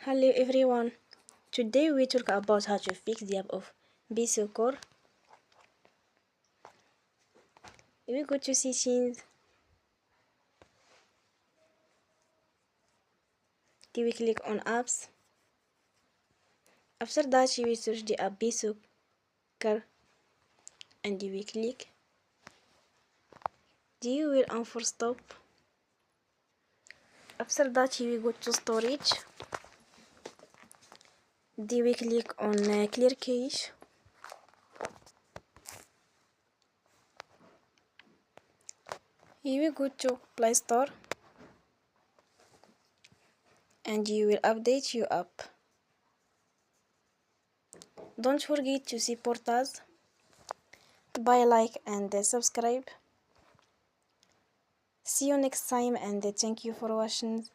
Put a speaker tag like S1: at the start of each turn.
S1: Hello everyone. Today we talk about how to fix the app of Besoccer. We go to settings. Then we click on apps. After that we search the app Besoccer and we click. Then you will unforce stop. After that we go to storage. Then we click on clear cache. Here we go to Play Store and you will update your app. Don't forget to support us by like and subscribe. See you next time and thank you for watching.